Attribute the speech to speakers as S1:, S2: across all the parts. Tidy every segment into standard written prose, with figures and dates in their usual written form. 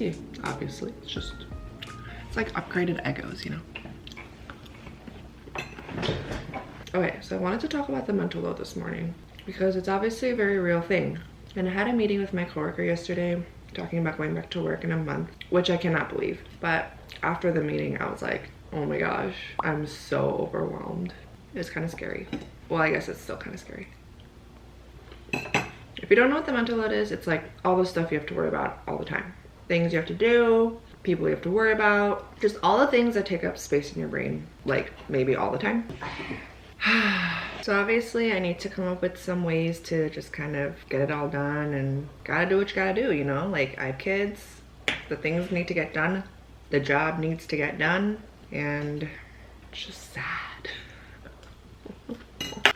S1: easy, obviously. It's like upgraded Eggos, you know? Okay, so I wanted to talk about the mental load this morning because it's obviously a very real thing. And I had a meeting with my coworker yesterday talking about going back to work in a month, which I cannot believe. But after the meeting, I was like, oh my gosh, I'm so overwhelmed. It's kind of scary. Well, I guess it's still kind of scary. If you don't know what the mental load is, it's like all the stuff you have to worry about all the time. Things you have to do, people you have to worry about, just all the things that take up space in your brain, like maybe all the time. So obviously I need to come up with some ways to just kind of get it all done, and gotta do what you gotta do, you know? Like, I have kids, the things need to get done, the job needs to get done, and it's just sad.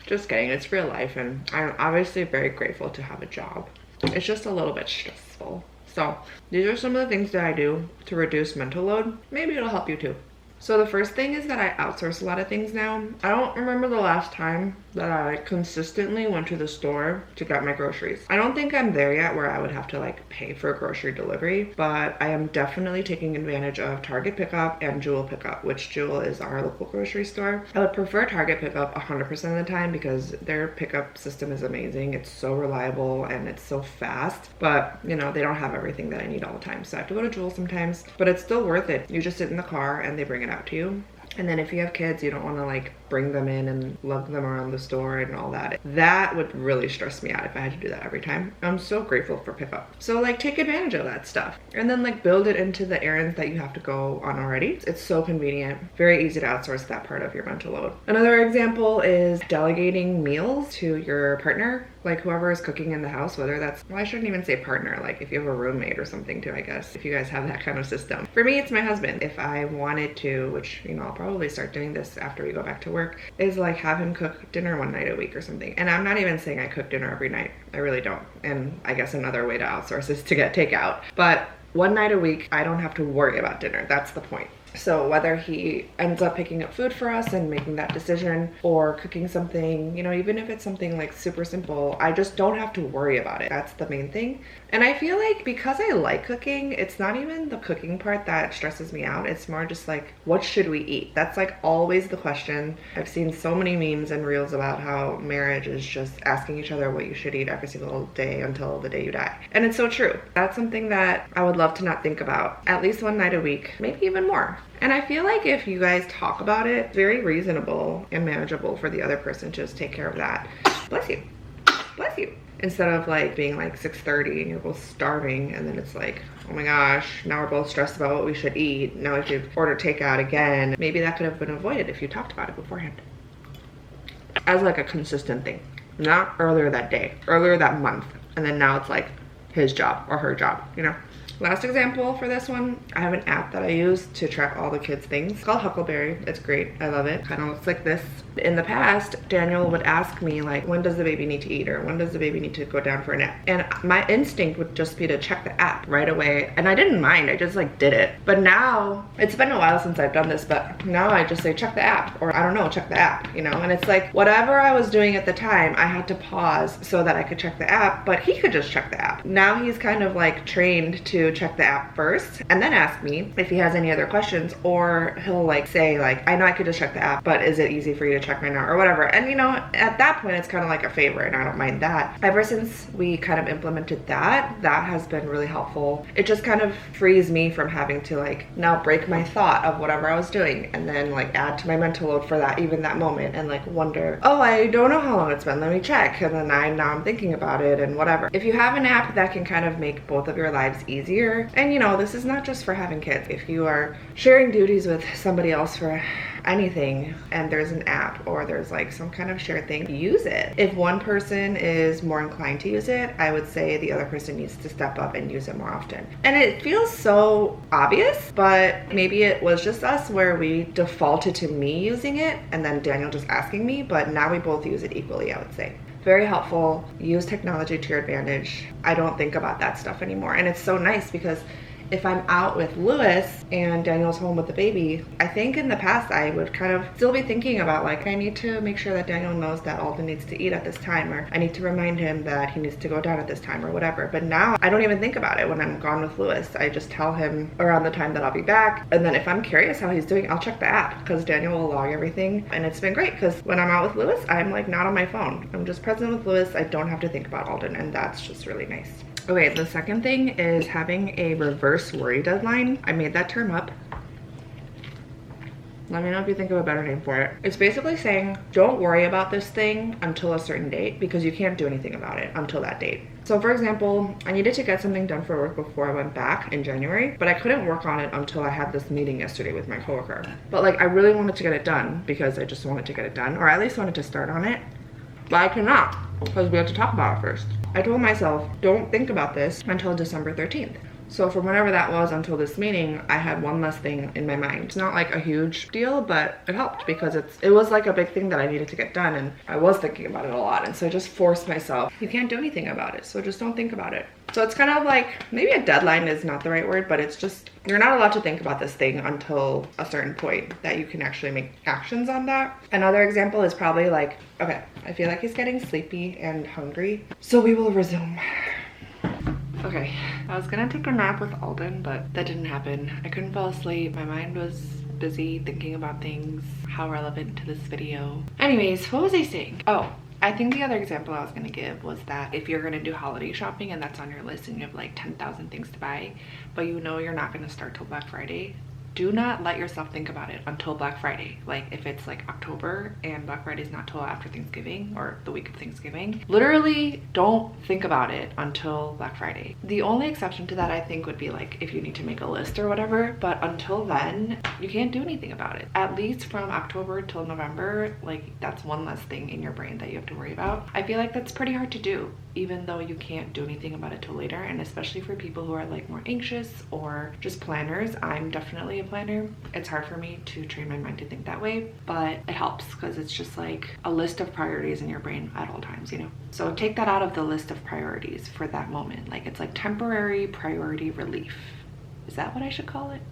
S1: Just kidding, it's real life, and I'm obviously very grateful to have a job. It's just a little bit stressful. So these are some of the things that I do to reduce mental load. Maybe it'll help you too. So the first thing is that I outsource a lot of things now. I don't remember the last time that I consistently went to the store to get my groceries. I don't think I'm there yet where I would have to like pay for a grocery delivery, but I am definitely taking advantage of Target pickup and Jewel pickup, which Jewel is our local grocery store. I would prefer Target pickup 100% of the time because their pickup system is amazing. It's so reliable and it's so fast, but you know, they don't have everything that I need all the time. So I have to go to Jewel sometimes, but it's still worth it. You just sit in the car and they bring it out to you. And then if you have kids, you don't want to like bring them in and lug them around the store and all that. That would really stress me out if I had to do that every time. I'm so grateful for pickup. So like take advantage of that stuff and then like build it into the errands that you have to go on already. It's so convenient, very easy to outsource that part of your mental load. Another example is delegating meals to your partner, like whoever is cooking in the house, whether that's, well, I shouldn't even say partner, like if you have a roommate or something too, I guess, if you guys have that kind of system. For me, it's my husband. If I wanted to, which, you know, I'll probably start doing this after we go back to work, is like have him cook dinner one night a week or something. And I'm not even saying I cook dinner every night. I really don't. And I guess another way to outsource is to get takeout. But one night a week, I don't have to worry about dinner. That's the point. So whether he ends up picking up food for us and making that decision or cooking something, you know, even if it's something like super simple, I just don't have to worry about it. That's the main thing. And I feel like because I like cooking, it's not even the cooking part that stresses me out. It's more just like, what should we eat? That's like always the question. I've seen so many memes and reels about how marriage is just asking each other what you should eat every single day until the day you die. And it's so true. That's something that I would love to not think about at least one night a week, maybe even more. And I feel like if you guys talk about it, it's very reasonable and manageable for the other person to just take care of that. Bless you. Bless you. Instead of like being like 6:30 and you're both starving and then it's like, oh my gosh, now we're both stressed about what we should eat. Now we have to order takeout again. Maybe that could have been avoided if you talked about it beforehand. As like a consistent thing. Not earlier that day, earlier that month. And then now it's like his job or her job, you know? Last example for this one, I have an app that I use to track all the kids' things. It's called Huckleberry. It's great. I love it. Kind of looks like this. In the past, Daniel would ask me like, when does the baby need to eat, or when does the baby need to go down for a nap? And my instinct would just be to check the app right away. And I didn't mind. I just like did it. But now, it's been a while since I've done this, but now I just say check the app, or I don't know, check the app, you know? And it's like whatever I was doing at the time, I had to pause so that I could check the app, but he could just check the app. Now he's kind of like trained to check the app first and then ask me if he has any other questions, or he'll like say like, I know I could just check the app, but is it easy for you to check right now, or whatever. And you know, at that point it's kind of like a favor and I don't mind that. Ever since we kind of implemented that has been really helpful. It just kind of frees me from having to like now break my thought of whatever I was doing and then like add to my mental load for that, even that moment, and like wonder, oh, I don't know how long it's been, let me check. And then now I'm thinking about it and whatever. If you have an app that can kind of make both of your lives easier, and you know, this is not just for having kids. If you are sharing duties with somebody else for anything and there's an app or there's like some kind of shared thing, use it. If one person is more inclined to use it, I would say the other person needs to step up and use it more often. And it feels so obvious, but maybe it was just us where we defaulted to me using it and then Daniel just asking me, but now we both use it equally, I would say. Very helpful. Use technology to your advantage. I don't think about that stuff anymore. And it's so nice because if I'm out with Lewis and Daniel's home with the baby, I think in the past I would kind of still be thinking about like, I need to make sure that Daniel knows that Alden needs to eat at this time, or I need to remind him that he needs to go down at this time or whatever. But now I don't even think about it when I'm gone with Lewis. I just tell him around the time that I'll be back. And then if I'm curious how he's doing, I'll check the app because Daniel will log everything. And it's been great because when I'm out with Lewis, I'm like not on my phone. I'm just present with Lewis. I don't have to think about Alden, and that's just really nice. Okay, the second thing is having a reverse worry deadline. I made that term up. Let me know if you think of a better name for it. It's basically saying, don't worry about this thing until a certain date because you can't do anything about it until that date. So for example, I needed to get something done for work before I went back in January, but I couldn't work on it until I had this meeting yesterday with my coworker. But like, I really wanted to get it done because I just wanted to get it done, or at least wanted to start on it. But I cannot because we have to talk about it first. I told myself, don't think about this until December 13th. So from whenever that was until this meeting, I had one less thing in my mind. It's not like a huge deal, but it helped because it was like a big thing that I needed to get done, and I was thinking about it a lot. And so I just forced myself, you can't do anything about it, so just don't think about it. So it's kind of like, maybe a deadline is not the right word, but it's just, you're not allowed to think about this thing until a certain point that you can actually make actions on that. Another example is probably like, okay, I feel like he's getting sleepy and hungry, so we will resume. Okay, I was gonna take a nap with Alden, but that didn't happen. I couldn't fall asleep. My mind was busy thinking about things, how relevant to this video. Anyways, what was I saying? Oh, I think the other example I was gonna give was that if you're gonna do holiday shopping and that's on your list and you have like 10,000 things to buy, but you know you're not gonna start till Black Friday, do not let yourself think about it until Black Friday. Like if it's like October and Black Friday is not till after Thanksgiving or the week of Thanksgiving, literally don't think about it until Black Friday. The only exception to that I think would be like if you need to make a list or whatever, but until then you can't do anything about it. At least from October till November, like that's one less thing in your brain that you have to worry about. I feel like that's pretty hard to do, even though you can't do anything about it till later. And especially for people who are like more anxious or just planners, I'm definitely a planner. It's hard for me to train my mind to think that way, but it helps because it's just like a list of priorities in your brain at all times, you know? So take that out of the list of priorities for that moment. Like it's like temporary priority relief. Is that what I should call it?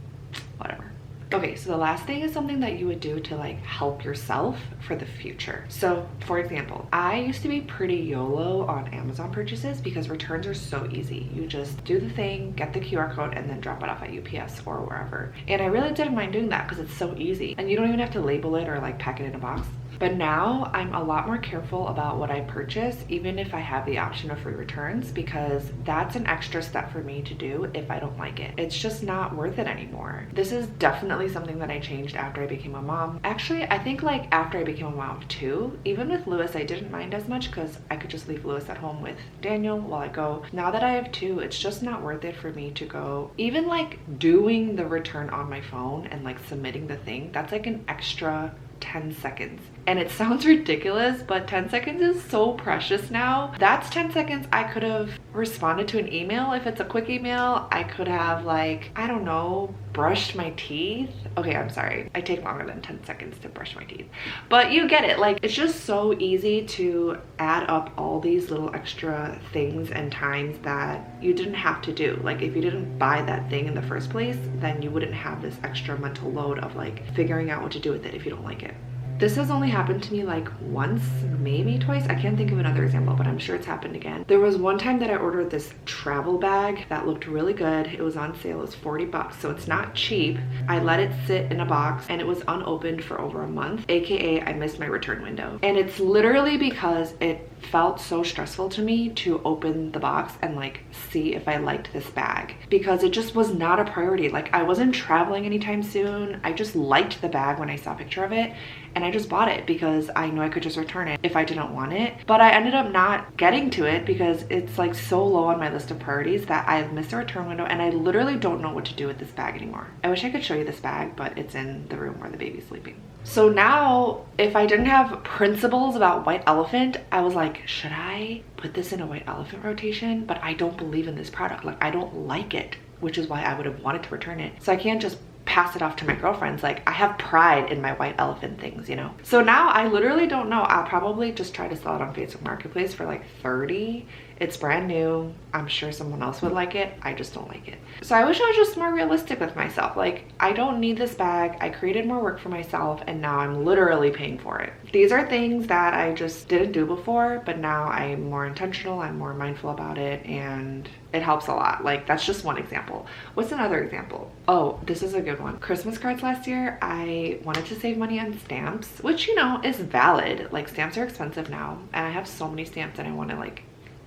S1: Whatever. Okay, so the last thing is something that you would do to like help yourself for the future. So for example, I used to be pretty YOLO on Amazon purchases because returns are so easy. You just do the thing, get the QR code, and then drop it off at UPS or wherever. And I really didn't mind doing that because it's so easy and you don't even have to label it or like pack it in a box. But now I'm a lot more careful about what I purchase, even if I have the option of free returns, because that's an extra step for me to do if I don't like it. It's just not worth it anymore. This is definitely something that I changed after I became a mom. Actually, I think like after I became a mom too. Even with Lewis, I didn't mind as much because I could just leave Lewis at home with Daniel while I go. Now that I have two, it's just not worth it for me to go. Even like doing the return on my phone and like submitting the thing, that's like an extra 10 seconds. And it sounds ridiculous, but 10 seconds is so precious now. That's 10 seconds I could have responded to an email. If it's a quick email, I could have like, I don't know, brushed my teeth. Okay, I'm sorry. I take longer than 10 seconds to brush my teeth. But you get it. Like, it's just so easy to add up all these little extra things and times that you didn't have to do. Like, if you didn't buy that thing in the first place, then you wouldn't have this extra mental load of like figuring out what to do with it if you don't like it. This has only happened to me like once, maybe twice. I can't think of another example, but I'm sure it's happened again. There was one time that I ordered this travel bag that looked really good. It was on sale. It was 40 bucks, so it's not cheap. I let it sit in a box and it was unopened for over a month, aka I missed my return window. And it's literally because it felt so stressful to me to open the box and like see if I liked this bag, because it just was not a priority. Like, I wasn't traveling anytime soon. I just liked the bag when I saw a picture of it, and I just bought it because I knew I could just return it if I didn't want it. But I ended up not getting to it because it's like so low on my list of priorities that I've missed the return window, and I literally don't know what to do with this bag anymore. I wish I could show you this bag, but it's in the room where the baby's sleeping. So now, if I didn't have principles about white elephant, I was like, should I put this in a white elephant rotation? But I don't believe in this product. Like, I don't like it, which is why I would have wanted to return it. So I can't just pass it off to my girlfriends. Like, I have pride in my white elephant things, you know? So now I literally don't know. I'll probably just try to sell it on Facebook Marketplace for like 30. It's brand new. I'm sure someone else would like it. I just don't like it. So I wish I was just more realistic with myself. Like, I don't need this bag. I created more work for myself and now I'm literally paying for it. These are things that I just didn't do before, but now I'm more intentional. I'm more mindful about it and it helps a lot. Like, that's just one example. What's another example? Oh, this is a good one. Christmas cards last year, I wanted to save money on stamps, which, you know, is valid. Like, stamps are expensive now and I have so many stamps and I want to like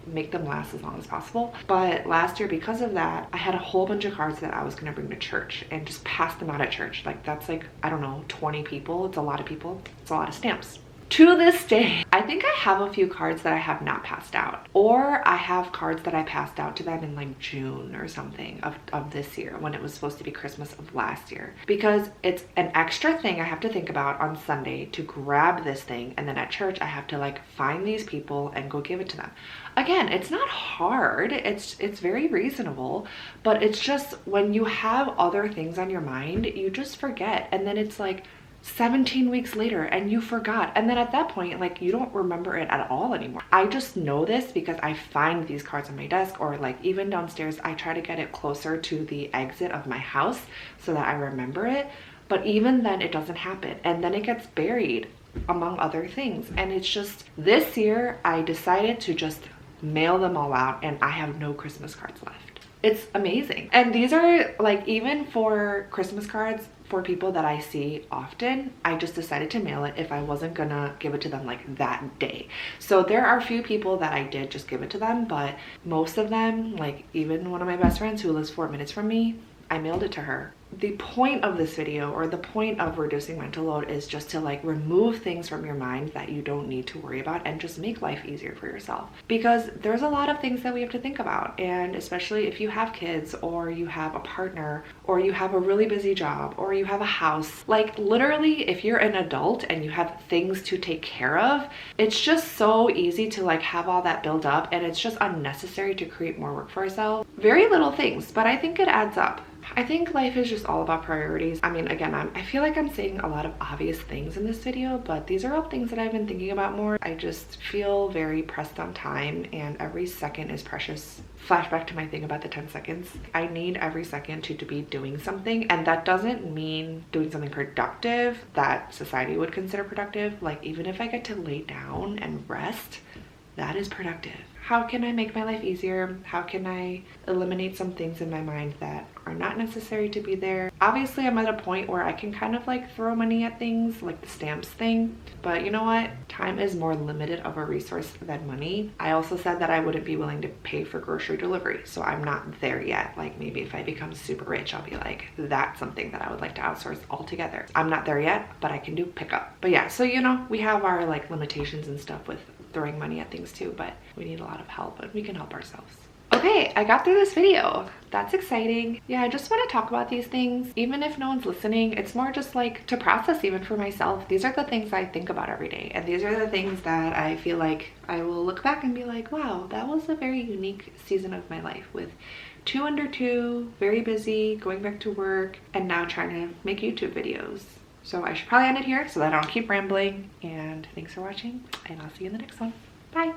S1: make them last as long as possible. But last year, because of that, I had a whole bunch of cards that I was gonna bring to church and just pass them out at church. Like, that's like, I don't know, 20 people. It's a lot of people. It's a lot of stamps. To this day, I think I have a few cards that I have not passed out, or I have cards that I passed out to them in like June or something of this year when it was supposed to be Christmas of last year, because it's an extra thing I have to think about on Sunday to grab this thing, and then at church I have to like find these people and go give it to them. Again, it's not hard, it's very reasonable, but it's just when you have other things on your mind, you just forget, and then it's like 17 weeks later and you forgot, and then at that point, like, you don't remember it at all anymore. I just know this because I find these cards on my desk, or like even downstairs. I try to get it closer to the exit of my house so that I remember it, but even then it doesn't happen, and then it gets buried among other things. And it's just, this year I decided to just mail them all out and I have no Christmas cards left. It's amazing. And these are like, even for Christmas cards for people that I see often, I just decided to mail it if I wasn't gonna give it to them like that day. So there are a few people that I did just give it to them, but most of them, like even one of my best friends who lives 4 minutes from me, I mailed it to her. The point of this video, or the point of reducing mental load, is just to like remove things from your mind that you don't need to worry about and just make life easier for yourself, because there's a lot of things that we have to think about. And especially if you have kids, or you have a partner, or you have a really busy job, or you have a house, like literally if you're an adult and you have things to take care of, it's just so easy to like have all that build up, and it's just unnecessary to create more work for ourselves. Very little things, but I think it adds up. I think life is just all about priorities. I mean, again, I feel like I'm saying a lot of obvious things in this video, but these are all things that I've been thinking about more. I just feel very pressed on time and every second is precious. Flashback to my thing about the 10 seconds. I need every second to be doing something, and that doesn't mean doing something productive that society would consider productive. Like, even if I get to lay down and rest, that is productive. How can I make my life easier? How can I eliminate some things in my mind that are not necessary to be there? Obviously, I'm at a point where I can kind of like throw money at things like the stamps thing, but you know what? Time is more limited of a resource than money. I also said that I wouldn't be willing to pay for grocery delivery, so I'm not there yet. Like, maybe if I become super rich, I'll be like, that's something that I would like to outsource altogether. I'm not there yet, but I can do pickup. But yeah, so you know, we have our like limitations and stuff with throwing money at things too, but we need a lot of help, and we can help ourselves. Okay, I got through this video. That's exciting. Yeah, I just want to talk about these things. Even if no one's listening, it's more just like to process even for myself. These are the things I think about every day, and these are the things that I feel like I will look back and be like, wow, that was a very unique season of my life, with 2 under 2, very busy, going back to work, and now trying to make YouTube videos. So I should probably end it here so that I don't keep rambling, and thanks for watching, and I'll see you in the next one. Bye.